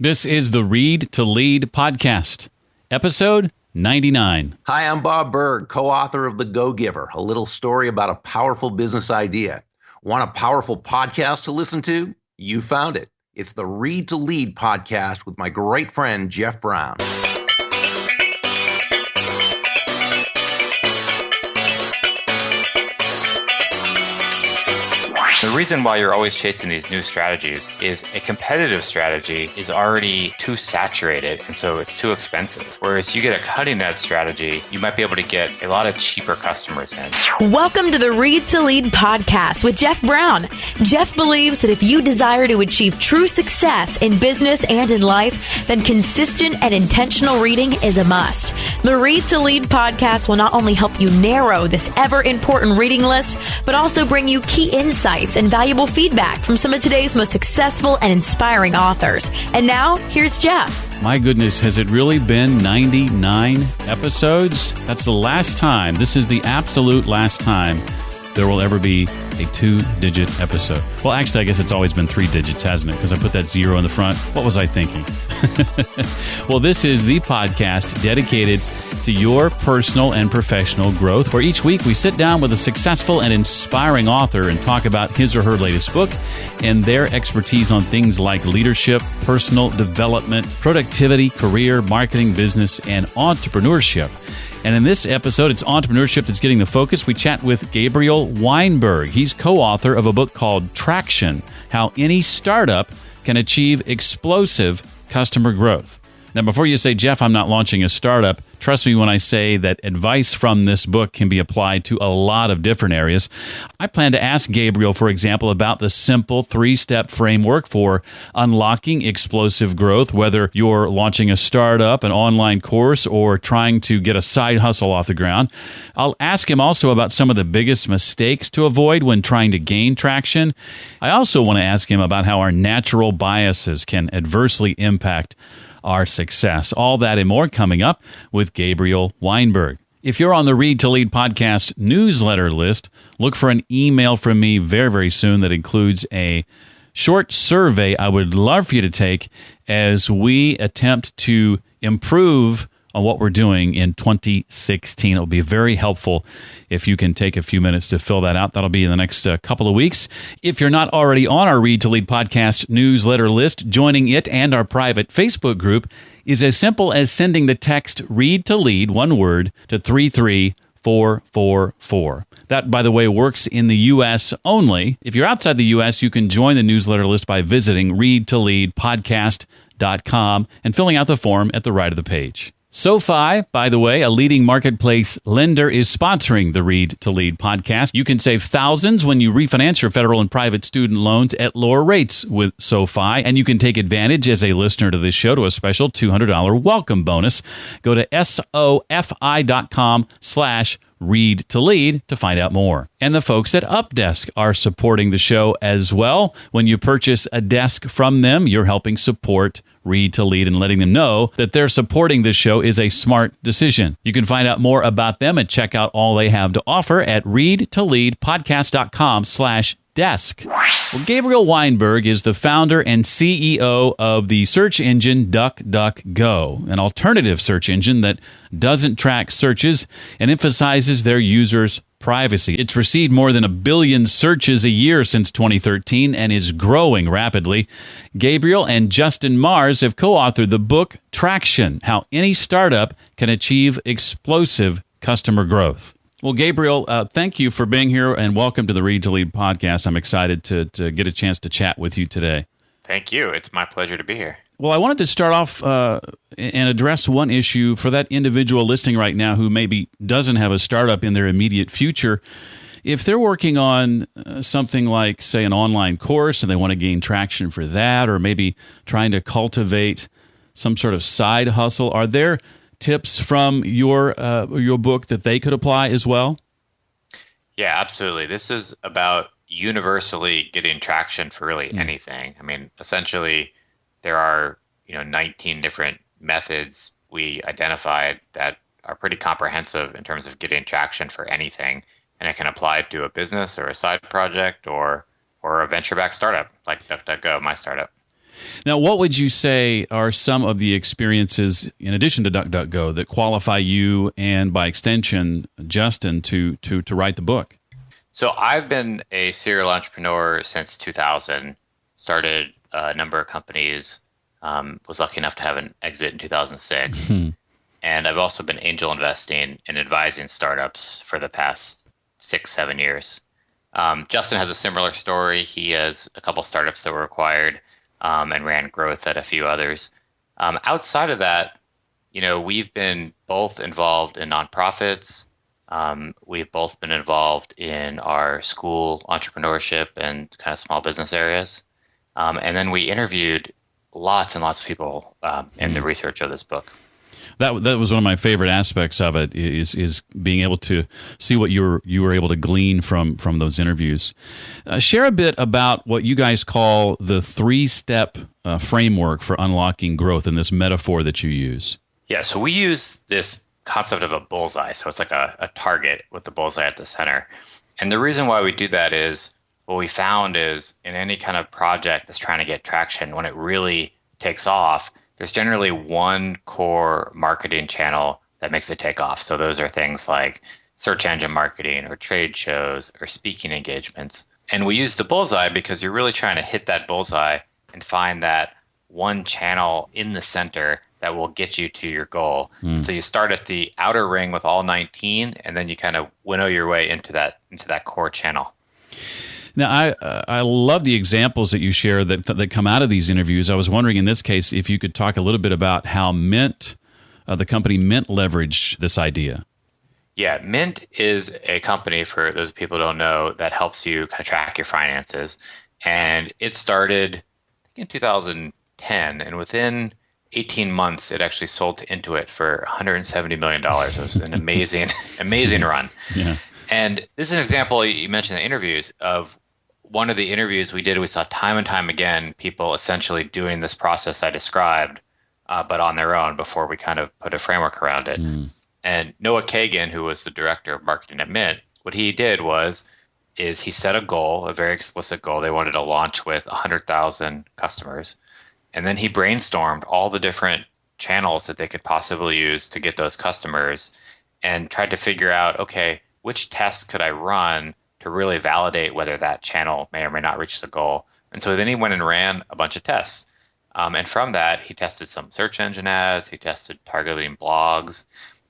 This is the Read to Lead podcast, episode 99. Hi, I'm Bob Berg, co-author of The Go-Giver, a little story about a powerful business idea. Want a powerful podcast to listen to? You found it. It's the Read to Lead podcast with my great friend, Jeff Brown. The reason why you're always chasing these new strategies is a competitive strategy is already too saturated, and so it's too expensive. Whereas you get a cutting edge strategy, you might be able to get a lot of cheaper customers in. Welcome to the Read to Lead podcast with Jeff Brown. Jeff believes that if you desire to achieve true success in business and in life, then consistent and intentional reading is a must. The Read to Lead podcast will not only help you narrow this ever important reading list, but also bring you key insights and valuable feedback from some of today's most successful and inspiring authors. And now, here's Jeff. My goodness, has it really been 99 episodes? That's the last time. This is the absolute last time there will ever be a 2-digit episode. Well, actually, I guess it's always been 3 digits, hasn't it? Because I put that 0 in the front. What was I thinking? Well, this is the podcast dedicated to your personal and professional growth, where each week we sit down with a successful and inspiring author and talk about his or her latest book and their expertise on things like leadership, personal development, productivity, career, marketing, business, and entrepreneurship. And in this episode, it's entrepreneurship that's getting the focus. We chat with Gabriel Weinberg. He's co-author of a book called Traction: How Any Startup Can Achieve Explosive Customer Growth. Now, before you say, Jeff, I'm not launching a startup, trust me when I say that advice from this book can be applied to a lot of different areas. I plan to ask Gabriel, for example, about the simple 3-step framework for unlocking explosive growth, whether you're launching a startup, an online course, or trying to get a side hustle off the ground. I'll ask him also about some of the biggest mistakes to avoid when trying to gain traction. I also want to ask him about how our natural biases can adversely impact our success. All that and more coming up with Gabriel Weinberg. If you're on the Read to Lead podcast newsletter list, look for an email from me very, very soon that includes a short survey I would love for you to take as we attempt to improve on what we're doing in 2016. It'll be very helpful if you can take a few minutes to fill that out. That'll be in the next couple of weeks. If you're not already on our Read to Lead podcast newsletter list, joining it and our private Facebook group is as simple as sending the text Read to Lead, one word, to 33444. That, by the way, works in the U.S. only. If you're outside the U.S., you can join the newsletter list by visiting readtoleadpodcast.com and filling out the form at the right of the page. SoFi, by the way, a leading marketplace lender, is sponsoring the Read to Lead podcast. You can save thousands when you refinance your federal and private student loans at lower rates with SoFi, and you can take advantage as a listener to this show to a special $200 welcome bonus. Go to sofi.com/Read to Lead to find out more. And the folks at UpDesk are supporting the show as well. When you purchase a desk from them, you're helping support Read to Lead and letting them know that they're supporting this show is a smart decision. You can find out more about them and check out all they have to offer at readtoleadpodcast.com/desk. Well, Gabriel Weinberg is the founder and CEO of the search engine DuckDuckGo, an alternative search engine that doesn't track searches and emphasizes their users' privacy. It's received more than 1 billion searches a year since 2013 and is growing rapidly. Gabriel and Justins have co-authored the book Traction: How Any Startup Can Achieve Explosive Customer Growth. Well, Gabriel, thank you for being here and welcome to the Read to Lead podcast. I'm excited to get a chance to chat with you today. Thank you. It's my pleasure to be here. Well, I wanted to start off and address one issue for that individual listening right now who maybe doesn't have a startup in their immediate future. If they're working on something like, say, an online course and they want to gain traction for that, or maybe trying to cultivate some sort of side hustle, are there tips from your book that they could apply as well? Yeah, absolutely. This is about universally getting traction for really anything. I mean, essentially, there are 19 different methods we identified that are pretty comprehensive in terms of getting traction for anything, and it can apply to a business or a side project or a venture-backed startup like DuckDuckGo, my startup. Now, what would you say are some of the experiences, in addition to DuckDuckGo, that qualify you and, by extension, Justin, to write the book? So I've been a serial entrepreneur since 2000, started a number of companies, was lucky enough to have an exit in 2006. And I've also been angel investing and advising startups for the past 6-7 years. Justin has a similar story. He has a couple startups that were acquired and ran growth at a few others. Outside of that, we've been both involved in nonprofits. We've both been involved in our school entrepreneurship and kind of small business areas. And then we interviewed lots and lots of people in the research of this book. That was one of my favorite aspects of it is being able to see what you were able to glean from those interviews. Share a bit about what you guys call the 3-step framework for unlocking growth and this metaphor that you use. Yeah, so we use this concept of a bullseye. So it's like a target with the bullseye at the center. And the reason why we do that is what we found is in any kind of project that's trying to get traction, when it really takes off, there's generally one core marketing channel that makes it take off. So those are things like search engine marketing or trade shows or speaking engagements. And we use the bullseye because you're really trying to hit that bullseye and find that one channel in the center that will get you to your goal. So you start at the outer ring with all 19, and then you kind of winnow your way into that core channel. Now, I love the examples that you share that come out of these interviews. I was wondering in this case if you could talk a little bit about how Mint, the company Mint, leveraged this idea. Yeah, Mint is a company, for those people who don't know, that helps you kind of track your finances. And it started, I think, in 2010, and within 18 months, it actually sold to Intuit for $170 million. It was an amazing run. Yeah. And this is an example, you mentioned the interviews, of one of the interviews we did. We saw time and time again people essentially doing this process I described, but on their own before we kind of put a framework around it. And Noah Kagan, who was the director of marketing at Mint, what he did is he set a goal, a very explicit goal. They wanted to launch with 100,000 customers. And then he brainstormed all the different channels that they could possibly use to get those customers and tried to figure out, okay, which tests could I run to really validate whether that channel may or may not reach the goal. And so then he went and ran a bunch of tests. And from that, he tested some search engine ads, he tested targeting blogs,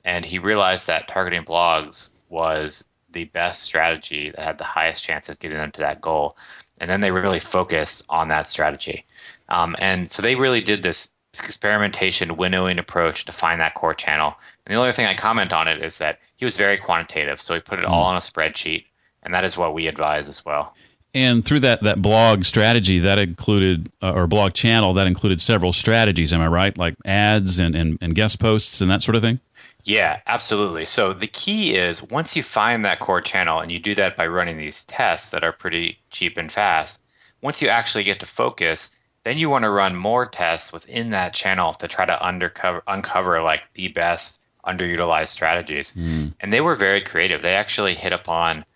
and he realized that targeting blogs was the best strategy that had the highest chance of getting them to that goal. And then they really focused on that strategy. And so they really did this experimentation winnowing approach to find that core channel. And the only thing I comment on it is that he was very quantitative. So he put it all on a spreadsheet. And that is what we advise as well. And through that blog strategy, that included, or blog channel, that included several strategies, am I right? Like ads and guest posts and that sort of thing? Yeah, absolutely. So the key is once you find that core channel, and you do that by running these tests that are pretty cheap and fast, once you actually get to focus, then you want to run more tests within that channel to try to uncover like the best underutilized strategies. And they were very creative. They actually hit upon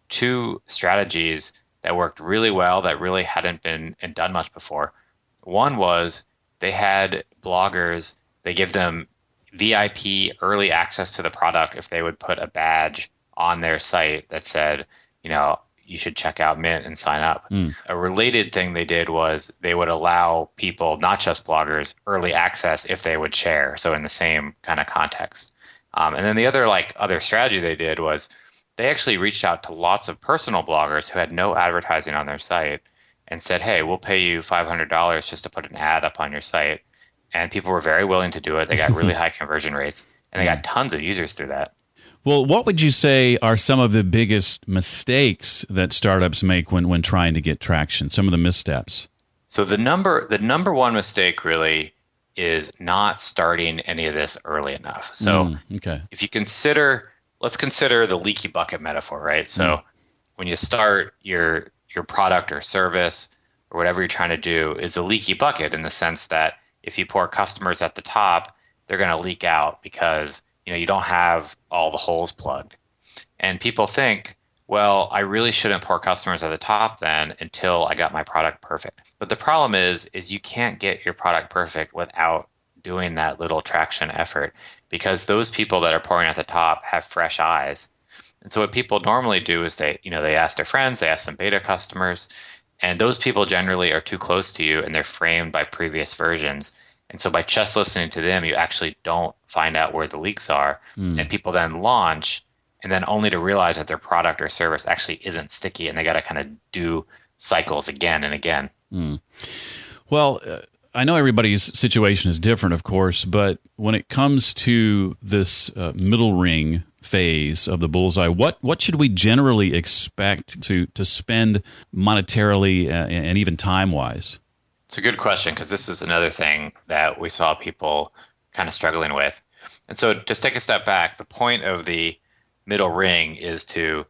2 strategies that worked really well that really hadn't been done much before. One was they had bloggers, they give them VIP early access to the product if they would put a badge on their site that said, you should check out Mint and sign up. A related thing they did was they would allow people, not just bloggers, early access if they would share. So in the same kind of context. And then the other strategy they did was they actually reached out to lots of personal bloggers who had no advertising on their site and said, hey, we'll pay you $500 just to put an ad up on your site. And people were very willing to do it. They got really high conversion rates, and they got tons of users through that. Well, what would you say are some of the biggest mistakes that startups make when trying to get traction, some of the missteps? So the number one mistake really is not starting any of this early enough. So if you let's consider the leaky bucket metaphor, right? So when you start your product or service or whatever you're trying to do is a leaky bucket in the sense that if you pour customers at the top, they're going to leak out because you don't have all the holes plugged. And people think, well, I really shouldn't pour customers at the top then until I got my product perfect. But the problem is you can't get your product perfect without doing that little traction effort, because those people that are pouring at the top have fresh eyes. And so what people normally do is they ask their friends, they ask some beta customers, and those people generally are too close to you and they're framed by previous versions. And so by just listening to them, you actually don't find out where the leaks are. And people then launch, and then only to realize that their product or service actually isn't sticky, and they got to kind of do cycles again and again. Well, I know everybody's situation is different, of course, but when it comes to this middle ring phase of the bullseye, what should we generally expect to spend monetarily and even time-wise? It's a good question, because this is another thing that we saw people kind of struggling with. And so just take a step back. The point of the middle ring is to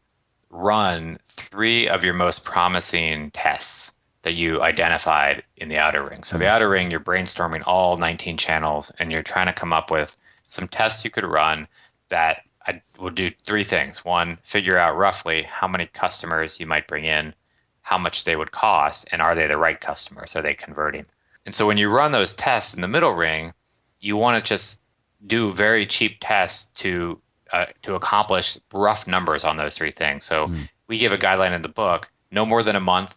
run 3 of your most promising tests that you identified in the outer ring. So the outer ring, you're brainstorming all 19 channels, and you're trying to come up with some tests you could run that will do 3 things. 1, figure out roughly how many customers you might bring in, how much they would cost, and are they the right customers? Are they converting? And so when you run those tests in the middle ring, you want to just do very cheap tests to accomplish rough numbers on those 3 things. So we give a guideline in the book: no more than a month,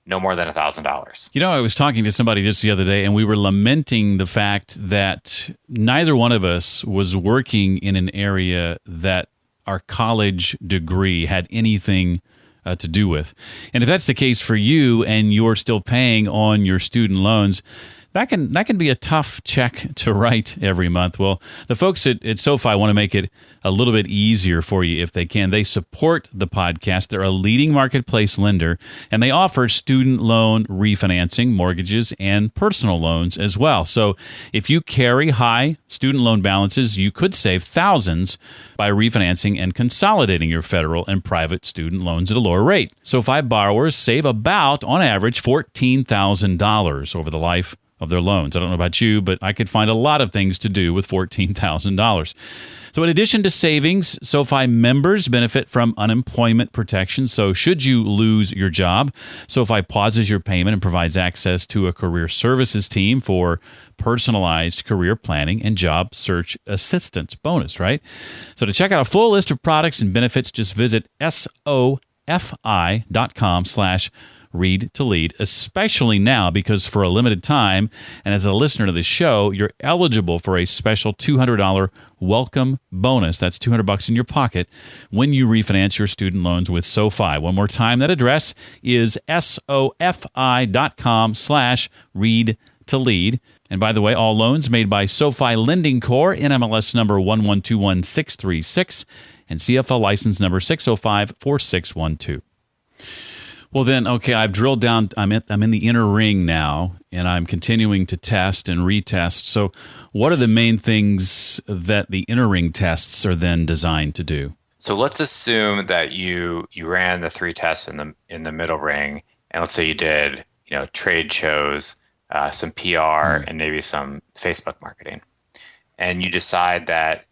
no more than $1,000. You know, I was talking to somebody just the other day, and we were lamenting the fact that neither one of us was working in an area that our college degree had anything to do with. And if that's the case for you and you're still paying on your student loans, that can be a tough check to write every month. Well, the folks at SoFi want to make it a little bit easier for you if they can. They support the podcast. They're a leading marketplace lender, and they offer student loan refinancing, mortgages, and personal loans as well. So if you carry high student loan balances, you could save thousands by refinancing and consolidating your federal and private student loans at a lower rate. SoFi borrowers save about, on average, $14,000 over the life of their loans. I don't know about you, but I could find a lot of things to do with $14,000. So in addition to savings, SoFi members benefit from unemployment protection. So should you lose your job, SoFi pauses your payment and provides access to a career services team for personalized career planning and job search assistance. Bonus, right? So to check out a full list of products and benefits, just visit sofi.com/read to lead, especially now, because for a limited time and as a listener to the show, you're eligible for a special $200 welcome bonus. That's $200 in your pocket when you refinance your student loans with SoFi. One more time, that address is sofi.com/read to lead. And by the way, all loans made by SoFi Lending Corp., NMLS number 1121636, and CFL license number 6054612. Well, then, okay, I've drilled down. I'm in the inner ring now, and I'm continuing to test and retest. So what are the main things that the inner ring tests are then designed to do? So let's assume that you ran the 3 tests in the middle ring, and let's say you did trade shows, some PR, and maybe some Facebook marketing, and you decide that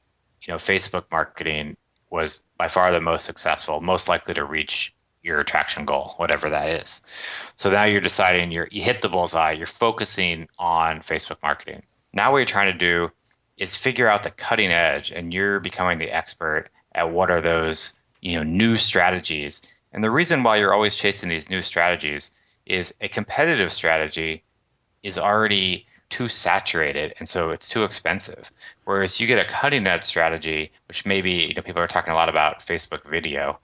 Facebook marketing was by far the most successful, most likely to reach your attraction goal, whatever that is. So now you're deciding you hit the bullseye, you're focusing on Facebook marketing. Now what you're trying to do is figure out the cutting edge, and you're becoming the expert at what are those new strategies. And the reason why you're always chasing these new strategies is a competitive strategy is already too saturated, and so it's too expensive. Whereas you get a cutting edge strategy, which maybe people are talking a lot about Facebook video,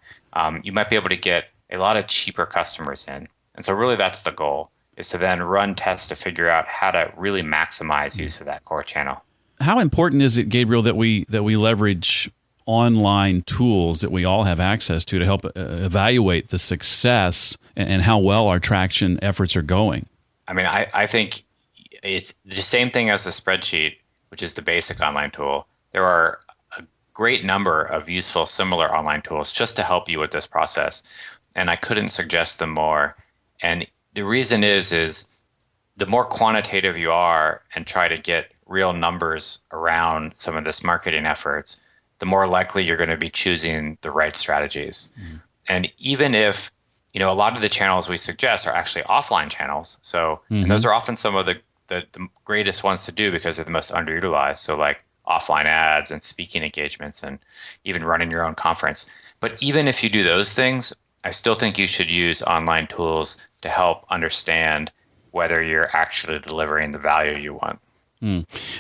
you might be able to get a lot of cheaper customers in. And so really that's the goal, is to then run tests to figure out how to really maximize use of that core channel. How important is it, Gabriel, that we leverage online tools that we all have access to help evaluate the success and how well our traction efforts are going? I mean, I think it's the same thing as the spreadsheet, which is the basic online tool. There are great number of useful similar online tools just to help you with this process, and I couldn't suggest them more. And the reason is the more quantitative you are and try to get real numbers around some of this marketing efforts, the more likely you're going to be choosing the right strategies. And even if, a lot of the channels we suggest are actually offline channels. So, and those are often some of the greatest ones to do because they're the most underutilized. So like offline ads and speaking engagements and even running your own conference. But even if you do those things, I still think you should use online tools to help understand whether you're actually delivering the value you want.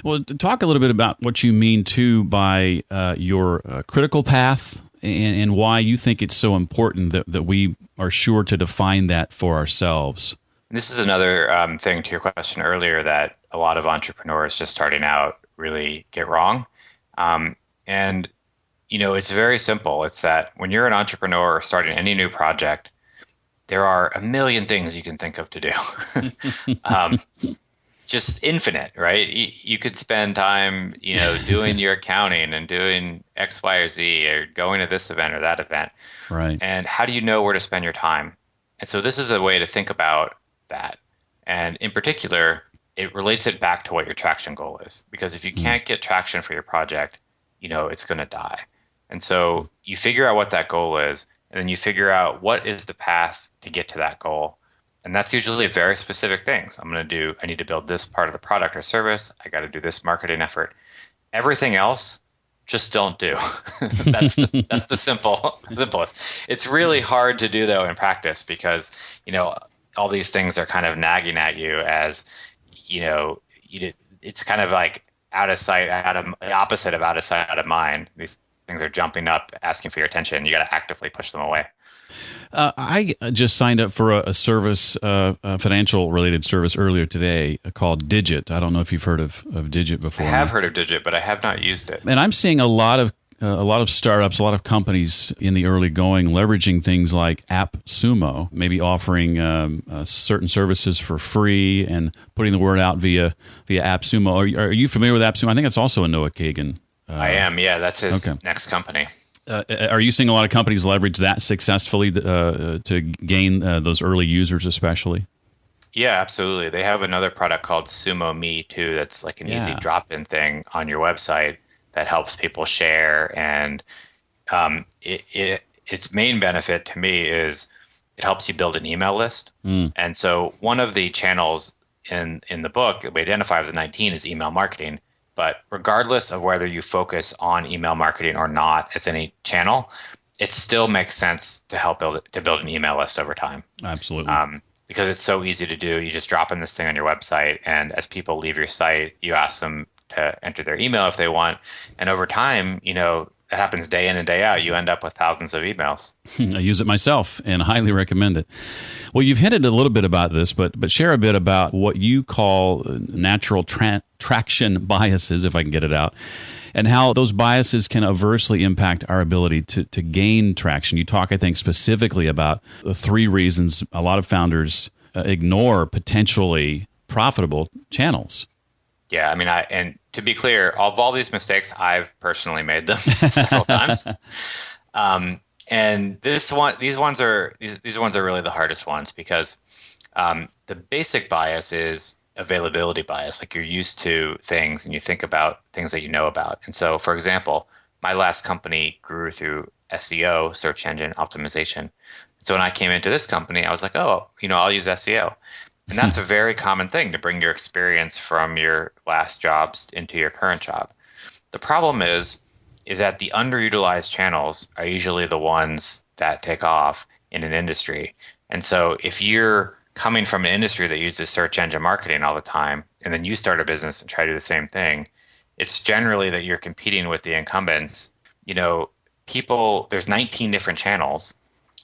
Well, talk a little bit about what you mean too by your critical path and why you think it's so important that we are sure to define that for ourselves. This is another thing to your question earlier that a lot of entrepreneurs just starting out really get wrong. And, it's very simple. It's that when you're an entrepreneur or starting any new project, there are a million things you can think of to do. Just infinite, right? You could spend time, doing your accounting and doing X, Y, or Z, or going to this event or that event. Right. And how do you know where to spend your time? And so this is a way to think about that. And in particular, it relates it back to what your traction goal is. Because if you can't get traction for your project, it's going to die. And so you figure out what that goal is, and then you figure out what is the path to get to that goal. And that's usually very specific things. I need to build this part of the product or service. I got to do this marketing effort. Everything else, just don't do. That's the simplest. It's really hard to do though in practice because, all these things are kind of nagging at you as, it's kind of like out of sight, the opposite of out of sight, out of mind. These things are jumping up, asking for your attention. You got to actively push them away. I just signed up for a service, a financial-related service earlier today called Digit. I don't know if you've heard of Digit before. I have heard of Digit, but I have not used it. And I'm seeing a lot of startups, a lot of companies in the early going leveraging things like AppSumo, maybe offering certain services for free and putting the word out via AppSumo. Are you familiar with AppSumo? I think it's also a Noah Kagan. I am, yeah. That's his next company. Are you seeing a lot of companies leverage that successfully to gain those early users especially? Yeah, absolutely. They have another product called Sumo Me too that's like an easy drop-in thing on your website that helps people share. And its main benefit to me is it helps you build an email list. And so one of the channels in the book that we identify with the 19 is email marketing. But regardless of whether you focus on email marketing or not as any channel, it still makes sense to build an email list over time. Absolutely. Because it's so easy to do. You just drop in this thing on your website, and as people leave your site, you ask them to enter their email if they want. And over time, that happens day in and day out. You end up with thousands of emails. I use it myself and highly recommend it. Well, you've hinted a little bit about this, but share a bit about what you call natural traction biases, if I can get it out, and how those biases can adversely impact our ability to gain traction. You talk, I think, specifically about the 3 reasons a lot of founders ignore potentially profitable channels. Yeah, and to be clear, of all these mistakes, I've personally made them several times. And these ones are really the hardest ones because the basic bias is availability bias. Like you're used to things and you think about things that you know about. And so, for example, my last company grew through SEO, search engine optimization. So when I came into this company, I was like, I'll use SEO. And that's a very common thing to bring your experience from your last jobs into your current job. The problem is that the underutilized channels are usually the ones that take off in an industry. And so if you're coming from an industry that uses search engine marketing all the time, and then you start a business and try to do the same thing, it's generally that you're competing with the incumbents. There's 19 different channels.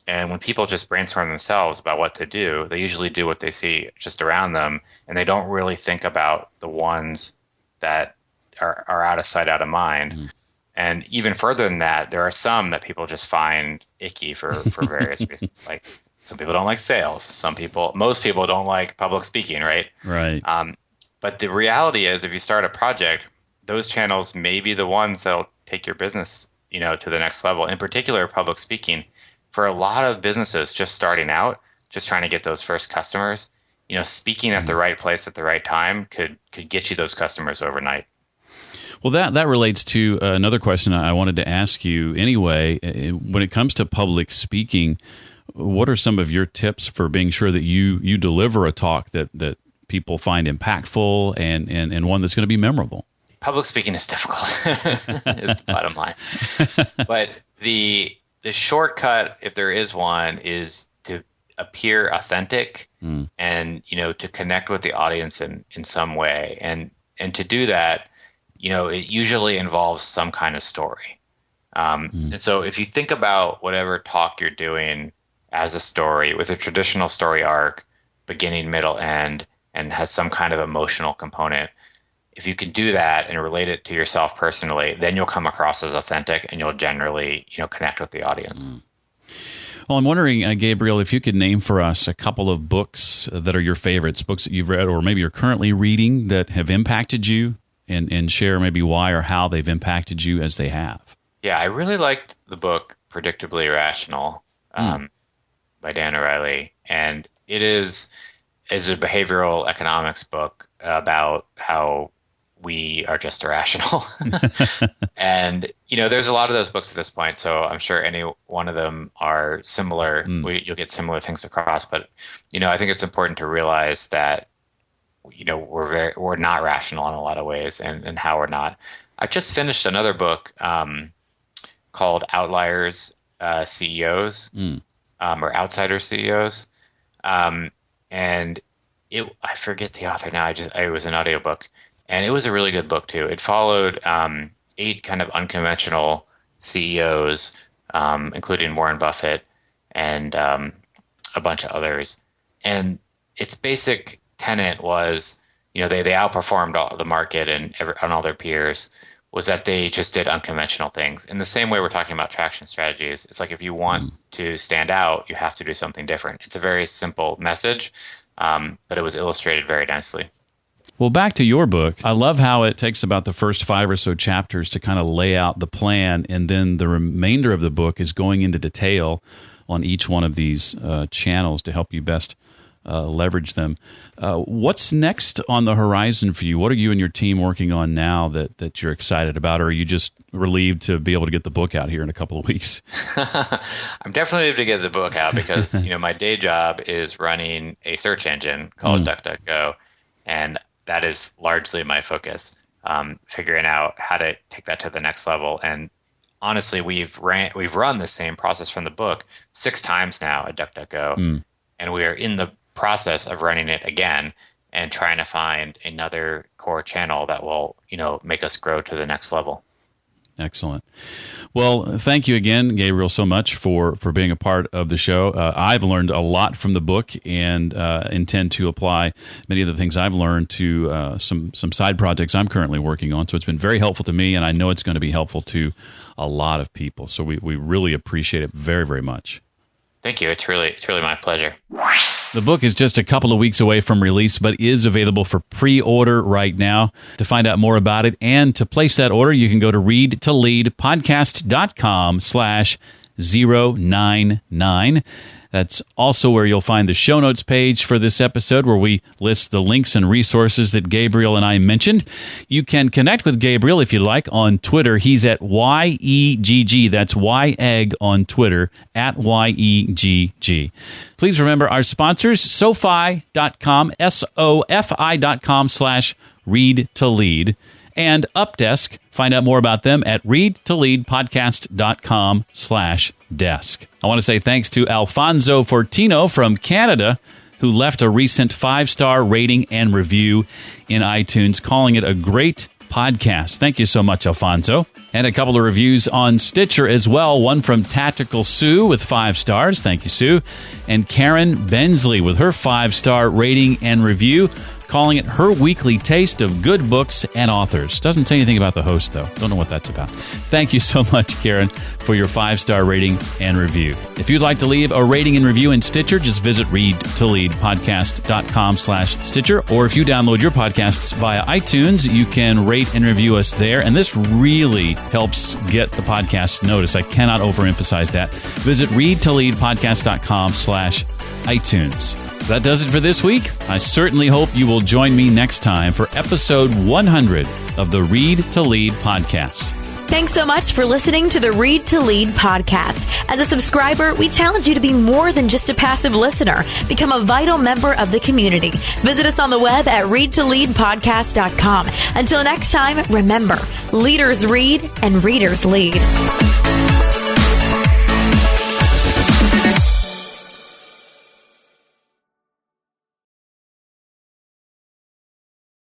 And when people just brainstorm themselves about what to do, they usually do what they see just around them, and they don't really think about the ones that are out of sight, out of mind. Mm-hmm. And even further than that, there are some that people just find icky for various reasons. Like some people don't like sales. Most people don't like public speaking, right? Right. But the reality is, if you start a project, those channels may be the ones that'll take your business, to the next level. In particular, public speaking. For a lot of businesses just starting out, just trying to get those first customers, speaking at the right place at the right time could get you those customers overnight. Well, that relates to another question I wanted to ask you anyway. When it comes to public speaking, what are some of your tips for being sure that you deliver a talk that people find impactful and one that's going to be memorable? Public speaking is difficult, is the bottom line. But the shortcut, if there is one, is to appear authentic and, to connect with the audience in some way. And to do that, it usually involves some kind of story. And so if you think about whatever talk you're doing as a story with a traditional story arc, beginning, middle, end, and has some kind of emotional component, if you can do that and relate it to yourself personally, then you'll come across as authentic and you'll generally, connect with the audience. Well, I'm wondering, Gabriel, if you could name for us a couple of books that are your favorites, books that you've read or maybe you're currently reading that have impacted you, and share maybe why or how they've impacted you as they have. Yeah, I really liked the book Predictably Irrational by Dan O'Reilly. And it is a behavioral economics book about how we are just irrational. And, there's a lot of those books at this point, so I'm sure any one of them are similar. You'll get similar things across. But, I think it's important to realize that, we're not rational in a lot of ways and how we're not. I just finished another book called Outliers CEOs or Outsider CEOs. And I forget the author now. It was an audiobook. And it was a really good book, too. It followed 8 kind of unconventional CEOs, including Warren Buffett and a bunch of others. And its basic tenet was, they outperformed all the market and all their peers, was that they just did unconventional things. In the same way we're talking about traction strategies, it's like if you want to stand out, you have to do something different. It's a very simple message, but it was illustrated very nicely. Well, back to your book, I love how it takes about the first 5 or so chapters to kind of lay out the plan, and then the remainder of the book is going into detail on each one of these channels to help you best leverage them. What's next on the horizon for you? What are you and your team working on now that you're excited about, or are you just relieved to be able to get the book out here in a couple of weeks? I'm definitely relieved to get the book out because my day job is running a search engine called DuckDuckGo, and that is largely my focus, figuring out how to take that to the next level. And honestly, we've run the same process from the book 6 times now at DuckDuckGo, and we are in the process of running it again and trying to find another core channel that will, make us grow to the next level. Excellent. Well, thank you again, Gabriel, so much for being a part of the show. I've learned a lot from the book and intend to apply many of the things I've learned to some side projects I'm currently working on. So it's been very helpful to me, and I know it's going to be helpful to a lot of people. So we really appreciate it very, very much. Thank you. It's really my pleasure. The book is just a couple of weeks away from release, but is available for pre-order right now. To find out more about it and to place that order, you can go to readtoleadpodcast.com/099. That's also where you'll find the show notes page for this episode, where we list the links and resources that Gabriel and I mentioned. You can connect with Gabriel if you like on Twitter. He's at YEGG. That's YEGG on Twitter, at YEGG. Please remember our sponsors, SoFi.com, SOFI.com/readtolead. And Updesk. Find out more about them at readtoleadpodcast.com/desk. I want to say thanks to Alfonso Fortino from Canada, who left a recent 5-star rating and review in iTunes, calling it a great podcast. Thank you so much, Alfonso. And a couple of reviews on Stitcher as well. One from Tactical Sue with 5 stars. Thank you, Sue. And Karen Bensley with her 5-star rating and review, calling it her weekly taste of good books and authors. Doesn't say anything about the host, though. Don't know what that's about. Thank you so much, Karen, for your 5-star rating and review. If you'd like to leave a rating and review in Stitcher, just visit readtoleadpodcast.com/Stitcher. Or if you download your podcasts via iTunes, you can rate and review us there. And this really helps get the podcast noticed. I cannot overemphasize that. Visit readtoleadpodcast.com/iTunes. That does it for this week. I certainly hope you will join me next time for episode 100 of the Read to Lead podcast. Thanks so much for listening to the Read to Lead podcast. As a subscriber, we challenge you to be more than just a passive listener. Become a vital member of the community. Visit us on the web at readtoleadpodcast.com. Until next time, remember, leaders read and readers lead.